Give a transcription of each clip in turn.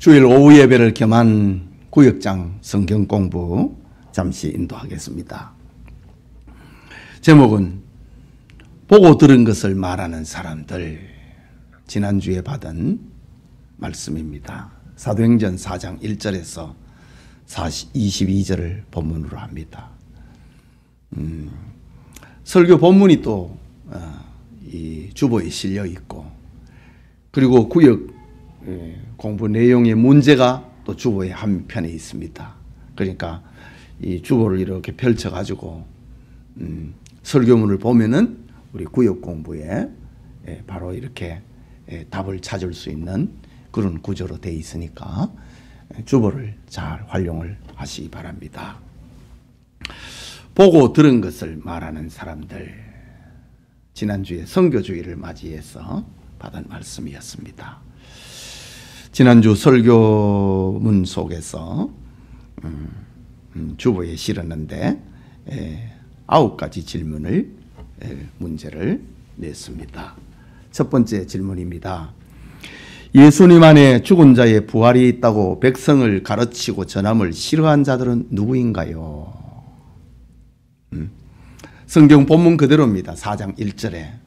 주일 오후 예배를 겸한 구역장 성경 공부 잠시 인도하겠습니다. 제목은 보고 들은 것을 말하는 사람들, 지난주에 받은 말씀입니다. 사도행전 4장 1절에서 22절을 본문으로 합니다. 설교 본문이 또 이 주보에 실려 있고, 그리고 구역 공부 내용의 문제가 또 주보의 한편에 있습니다. 그러니까 이 주보를 이렇게 펼쳐 가지고 설교문을 보면은 우리 구역 공부에 바로 이렇게 답을 찾을 수 있는 그런 구조로 되어 있으니까 주보를 잘 활용을 하시기 바랍니다. 보고 들은 것을 말하는 사람들, 지난주에 선교주의를 맞이해서 받은 말씀이었습니다. 지난주 설교문 속에서 주보에 실었는데 9가지 질문을 문제를 냈습니다. 첫 번째 질문입니다. 예수님 안에 죽은 자의 부활이 있다고 백성을 가르치고 전함을 싫어한 자들은 누구인가요? 성경 본문 그대로입니다. 4장 1절에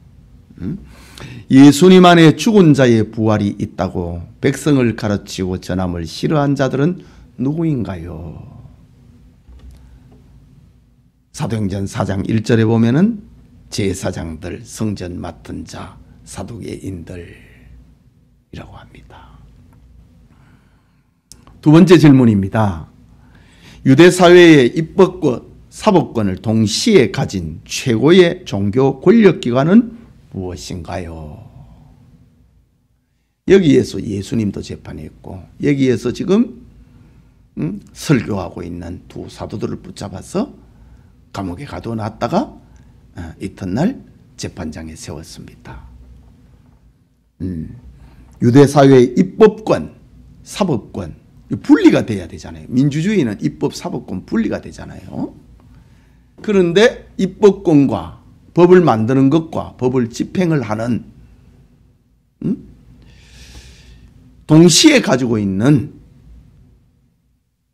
예수님 안에 죽은 자의 부활이 있다고 백성을 가르치고 전함을 싫어한 자들은 누구인가요? 사도행전 4장 1절에 보면은 제사장들, 성전 맡은 자, 사두개인들이라고 합니다. 두 번째 질문입니다. 유대 사회의 입법권, 사법권을 동시에 가진 최고의 종교 권력기관은 무엇인가요? 여기에서 예수님도 재판했고, 여기에서 지금 설교하고 있는 두 사도들을 붙잡아서 감옥에 가둬놨다가 이튿날 재판장에 세웠습니다. 유대 사회의 입법권, 사법권 분리가 돼야 되잖아요. 민주주의는 입법, 사법권 분리가 되잖아요. 그런데 입법권과 법을 만드는 것과 법을 집행을 하는 동시에 가지고 있는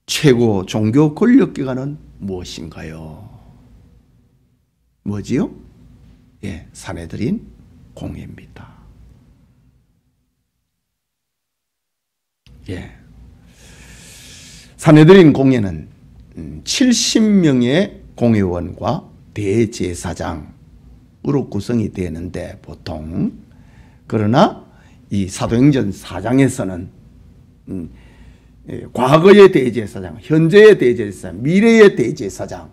최고 종교 권력기관은 무엇인가요? 뭐지요? 예, 산헤드린 공회입니다. 예, 산헤드린 공회는 70명의 공회원과 대제사장으로 구성이 되는데 보통, 그러나 이 사도행전 4장에서는 과거의 대제사장, 현재의 대제사장, 미래의 대제사장,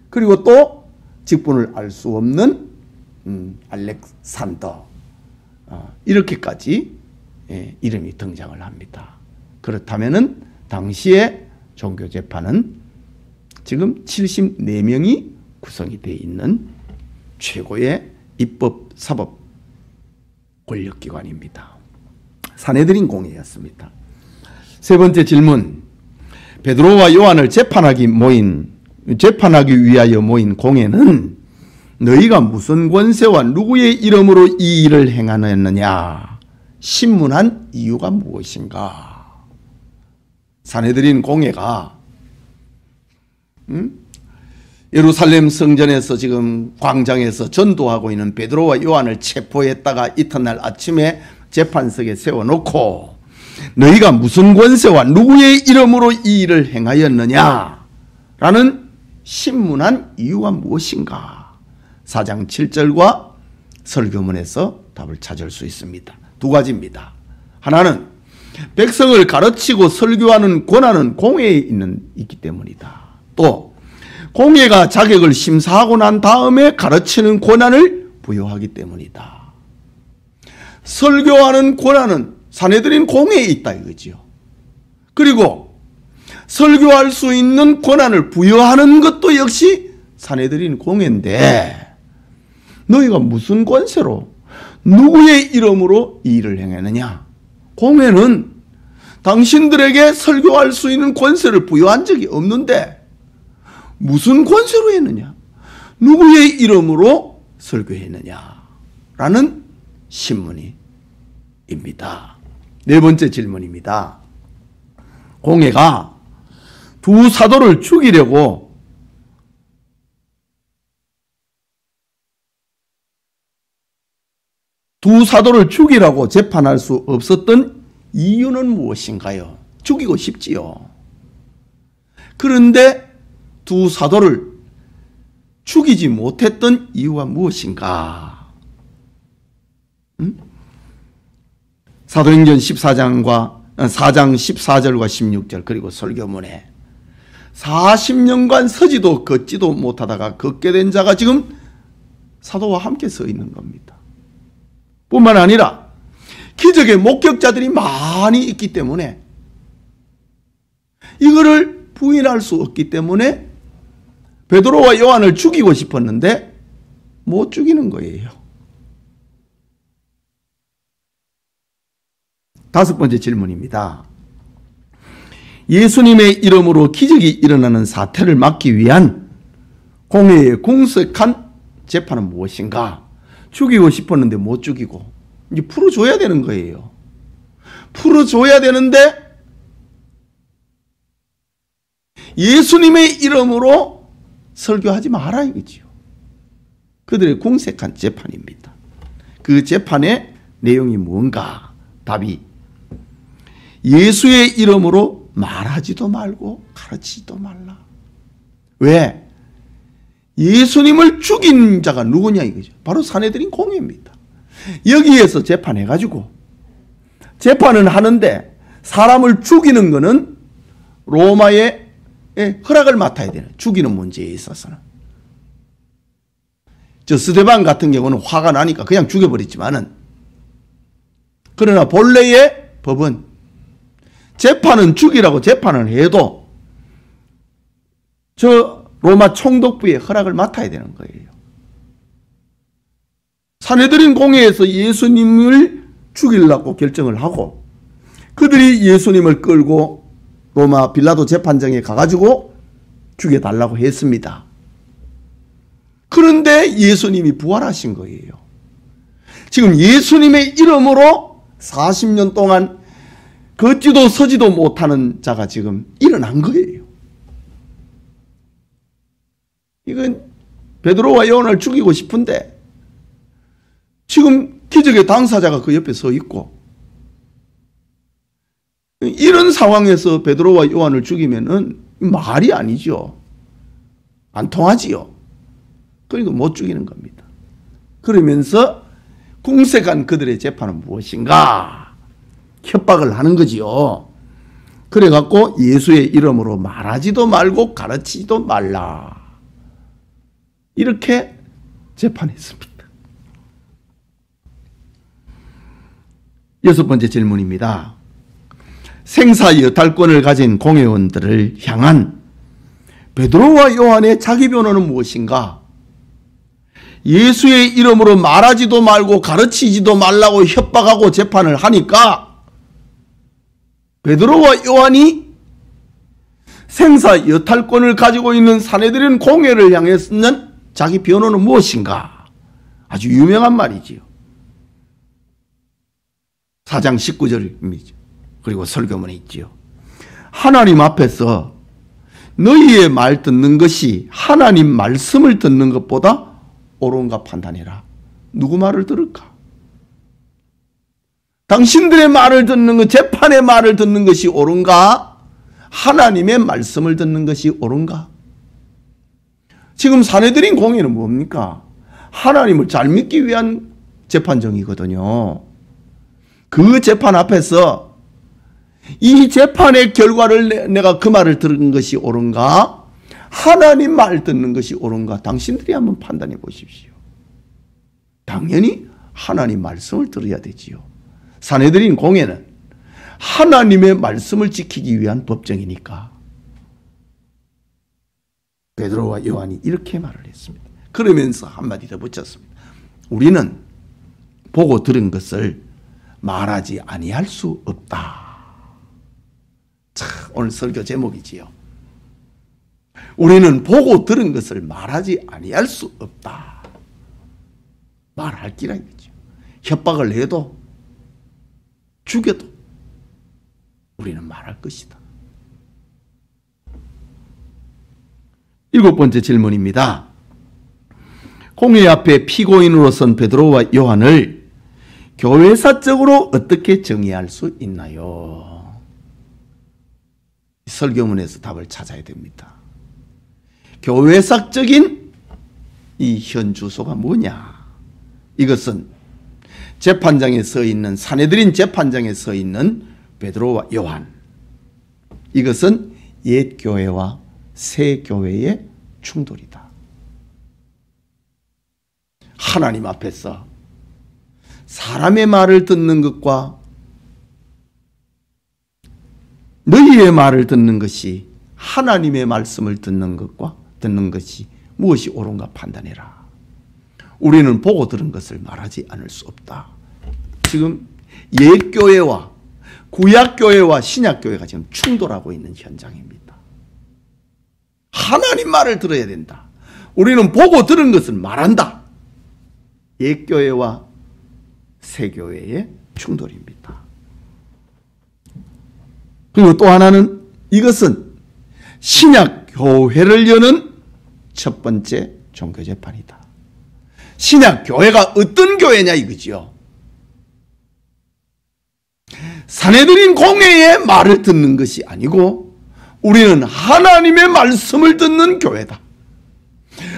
그리고 또 직분을 알 수 없는 알렉산더, 이렇게까지 이름이 등장을 합니다. 그렇다면은 당시의 종교재판은 지금 74명이 구성이 되어 있는 최고의 입법, 사법 권력기관입니다. 산헤드린 공회였습니다. 세 번째 질문. 베드로와 요한을 재판하기 위하여 모인 공회는 너희가 무슨 권세와 누구의 이름으로 이 일을 행하였느냐? 신문한 이유가 무엇인가? 산헤드린 공회가 예루살렘 성전에서 지금 광장에서 전도하고 있는 베드로와 요한을 체포했다가 이튿날 아침에 재판석에 세워놓고 너희가 무슨 권세와 누구의 이름으로 이 일을 행하였느냐? 라는 신문한 이유가 무엇인가? 4장 7절과 설교문에서 답을 찾을 수 있습니다. 두 가지입니다. 하나는 백성을 가르치고 설교하는 권한은 공회에 있기 때문이다. 또 공회가 자격을 심사하고 난 다음에 가르치는 권한을 부여하기 때문이다. 설교하는 권한은 산헤드린 공회에 있다 이거지요. 그리고 설교할 수 있는 권한을 부여하는 것도 역시 산헤드린 공회인데 너희가 무슨 권세로 누구의 이름으로 이 일을 행했느냐? 공회는 당신들에게 설교할 수 있는 권세를 부여한 적이 없는데 무슨 권세로 했느냐? 누구의 이름으로 설교했느냐? 라는 신문입니다. 네 번째 질문입니다. 공회가 두 사도를 죽이려고 두 사도를 죽이라고 재판할 수 없었던 이유는 무엇인가요? 죽이고 싶지요. 그런데 두 사도를 죽이지 못했던 이유가 무엇인가? 사도행전 4장 14절과 16절 그리고 설교문에 40년간 서지도 걷지도 못하다가 걷게 된 자가 지금 사도와 함께 서 있는 겁니다. 뿐만 아니라 기적의 목격자들이 많이 있기 때문에 이거를 부인할 수 없기 때문에 베드로와 요한을 죽이고 싶었는데 못 죽이는 거예요. 다섯 번째 질문입니다. 예수님의 이름으로 기적이 일어나는 사태를 막기 위한 공회의 공석한 재판은 무엇인가? 죽이고 싶었는데 못 죽이고 이제 풀어줘야 되는 거예요. 풀어줘야 되는데 예수님의 이름으로 설교하지 마라 이거지요. 그들의 공색한 재판입니다. 그 재판의 내용이 뭔가? 답이 예수의 이름으로 말하지도 말고 가르치지도 말라. 왜? 예수님을 죽인 자가 누구냐 이거죠. 바로 산헤드린 공회입니다. 여기에서 재판해가지고 재판은 하는데 사람을 죽이는 것은 로마의 허락을 맡아야 되는 죽이는 문제에 있어서는. 저 스데반 같은 경우는 화가 나니까 그냥 죽여버렸지만은 그러나 본래의 법은 재판은 죽이라고 재판을 해도 저 로마 총독부의 허락을 맡아야 되는 거예요. 산헤드린 공회에서 예수님을 죽이려고 결정을 하고 그들이 예수님을 끌고 로마 빌라도 재판장에 가가지고 죽여달라고 했습니다. 그런데 예수님이 부활하신 거예요. 지금 예수님의 이름으로 40년 동안 걷지도 서지도 못하는 자가 지금 일어난 거예요. 이건 베드로와 요한을 죽이고 싶은데 지금 기적의 당사자가 그 옆에 서 있고 이런 상황에서 베드로와 요한을 죽이면은 말이 아니죠. 안 통하지요. 그러니까 못 죽이는 겁니다. 그러면서 궁색한 그들의 재판은 무엇인가? 협박을 하는 거지요. 그래갖고 예수의 이름으로 말하지도 말고 가르치지도 말라. 이렇게 재판했습니다. 여섯 번째 질문입니다. 생사 여탈권을 가진 공회원들을 향한 베드로와 요한의 자기 변호는 무엇인가? 예수의 이름으로 말하지도 말고 가르치지도 말라고 협박하고 재판을 하니까 베드로와 요한이 생사 여탈권을 가지고 있는 산헤드린 공회를 향해 쓰는 자기 변호는 무엇인가? 아주 유명한 말이지요. 4장 19절입니다. 그리고 설교문에 있지요. 하나님 앞에서 너희의 말 듣는 것이 하나님 말씀을 듣는 것보다 옳은가 판단해라. 누구 말을 들을까? 당신들의 말을 듣는 것, 재판의 말을 듣는 것이 옳은가? 하나님의 말씀을 듣는 것이 옳은가? 지금 산헤드린 공회는 뭡니까? 하나님을 잘 믿기 위한 재판정이거든요. 그 재판 앞에서 이 재판의 결과를 내가 그 말을 들은 것이 옳은가? 하나님 말 듣는 것이 옳은가? 당신들이 한번 판단해 보십시오. 당연히 하나님 말씀을 들어야 되지요. 산헤드린 공회는 하나님의 말씀을 지키기 위한 법정이니까. 베드로와 요한이 이렇게 말을 했습니다. 그러면서 한마디 더 붙였습니다. 우리는 보고 들은 것을 말하지 아니할 수 없다. 참, 오늘 설교 제목이지요. 우리는 보고 들은 것을 말하지 아니할 수 없다. 말할 기라 이거죠. 협박을 해도 죽여도 우리는 말할 것이다. 7번째 질문입니다. 공회 앞에 피고인으로 선 베드로와 요한을 교회사적으로 어떻게 정의할 수 있나요? 설교문에서 답을 찾아야 됩니다. 교회사적인 이 현주소가 뭐냐? 이것은 재판장에 서 있는, 사내들인 재판장에 서 있는 베드로와 요한, 이것은 옛 교회와 새 교회의 충돌이다. 하나님 앞에서 사람의 말을 듣는 것과 너희의 말을 듣는 것이, 하나님의 말씀을 듣는 것이 무엇이 옳은가 판단해라. 우리는 보고 들은 것을 말하지 않을 수 없다. 지금 옛교회와 구약교회와 신약교회가 지금 충돌하고 있는 현장입니다. 하나님 말을 들어야 된다. 우리는 보고 들은 것을 말한다. 옛교회와 새교회의 충돌입니다. 그리고 또 하나는, 이것은 신약교회를 여는 첫 번째 종교재판이다. 신약교회가 어떤 교회냐 이거지요. 사내들인 공회의 말을 듣는 것이 아니고 우리는 하나님의 말씀을 듣는 교회다.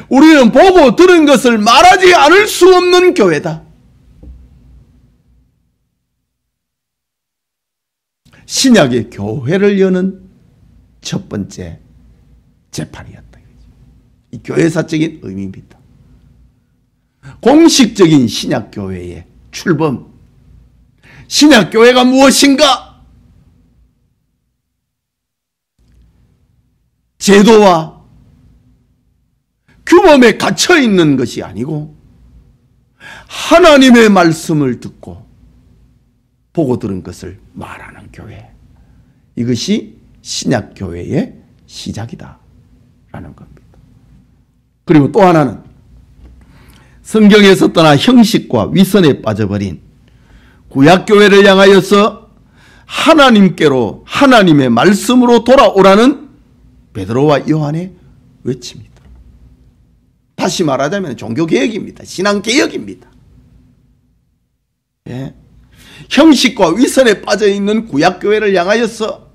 우리는 보고 들은 것을 말하지 않을 수 없는 교회다. 신약의 교회를 여는 첫 번째 재판이었다. 이 교회사적인 의미입니다. 공식적인 신약교회의 출범, 신약교회가 무엇인가? 제도와 규범에 갇혀 있는 것이 아니고 하나님의 말씀을 듣고 보고 들은 것을 말하는 교회, 이것이 신약교회의 시작이다 라는 겁니다. 그리고 또 하나는, 성경에서 떠나 형식과 위선에 빠져버린 구약교회를 향하여서 하나님께로, 하나님의 말씀으로 돌아오라는 베드로와 요한의 외침이다. 다시 말하자면 종교개혁입니다. 신앙개혁입니다. 예. 형식과 위선에 빠져있는 구약교회를 향하여서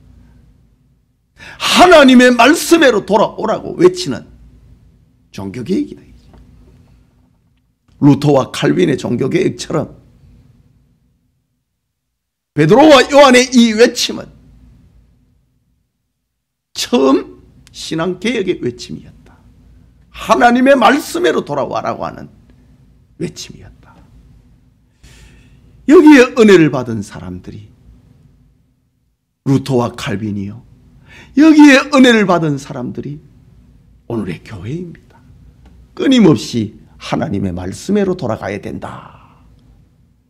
하나님의 말씀으로 돌아오라고 외치는 종교개혁이다. 루터와 칼빈의 종교개혁처럼 베드로와 요한의 이 외침은 처음 신앙개혁의 외침이었다. 하나님의 말씀으로 돌아와라고 하는 외침이었다. 여기에 은혜를 받은 사람들이 루터와 칼빈이요, 여기에 은혜를 받은 사람들이 오늘의 교회입니다. 끊임없이 하나님의 말씀으로 돌아가야 된다.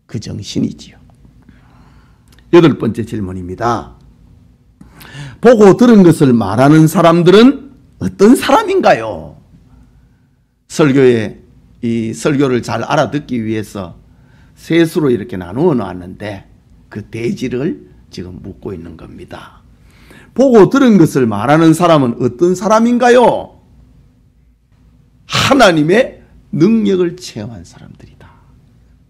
그 정신이지요. 8번째 질문입니다. 보고 들은 것을 말하는 사람들은 어떤 사람인가요? 설교에 이 설교를 잘 알아듣기 위해서 셋으로 이렇게 나누어 놨는데 그 대지를 지금 묻고 있는 겁니다. 보고 들은 것을 말하는 사람은 어떤 사람인가요? 하나님의 능력을 체험한 사람들이다.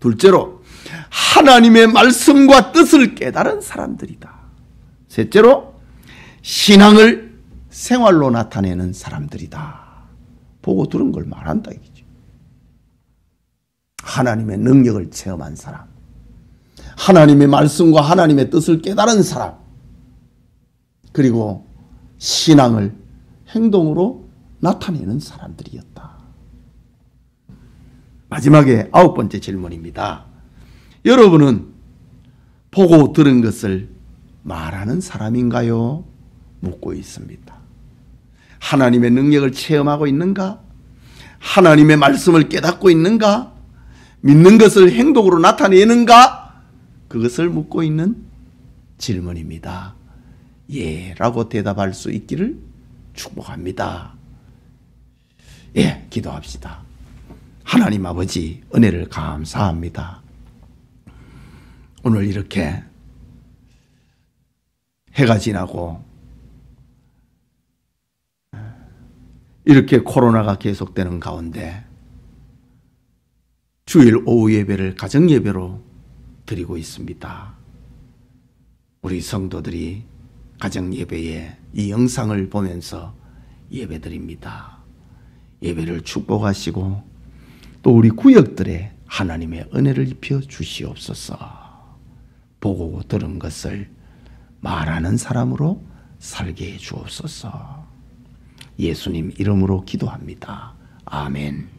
둘째로, 하나님의 말씀과 뜻을 깨달은 사람들이다. 셋째로, 신앙을 생활로 나타내는 사람들이다. 보고 들은 걸 말한다 이거죠. 하나님의 능력을 체험한 사람, 하나님의 말씀과 하나님의 뜻을 깨달은 사람, 그리고 신앙을 행동으로 나타내는 사람들이었다. 마지막에 9번째 질문입니다. 여러분은 보고 들은 것을 말하는 사람인가요? 묻고 있습니다. 하나님의 능력을 체험하고 있는가? 하나님의 말씀을 깨닫고 있는가? 믿는 것을 행동으로 나타내는가? 그것을 묻고 있는 질문입니다. 예 라고 대답할 수 있기를 축복합니다. 예, 기도합시다. 하나님 아버지, 은혜를 감사합니다. 오늘 이렇게 해가 지나고 이렇게 코로나가 계속되는 가운데 주일 오후 예배를 가정 예배로 드리고 있습니다. 우리 성도들이 가정 예배에 이 영상을 보면서 예배 드립니다. 예배를 축복하시고 또 우리 구역들에 하나님의 은혜를 입혀 주시옵소서. 보고 들은 것을 말하는 사람으로 살게 해 주옵소서. 예수님 이름으로 기도합니다. 아멘.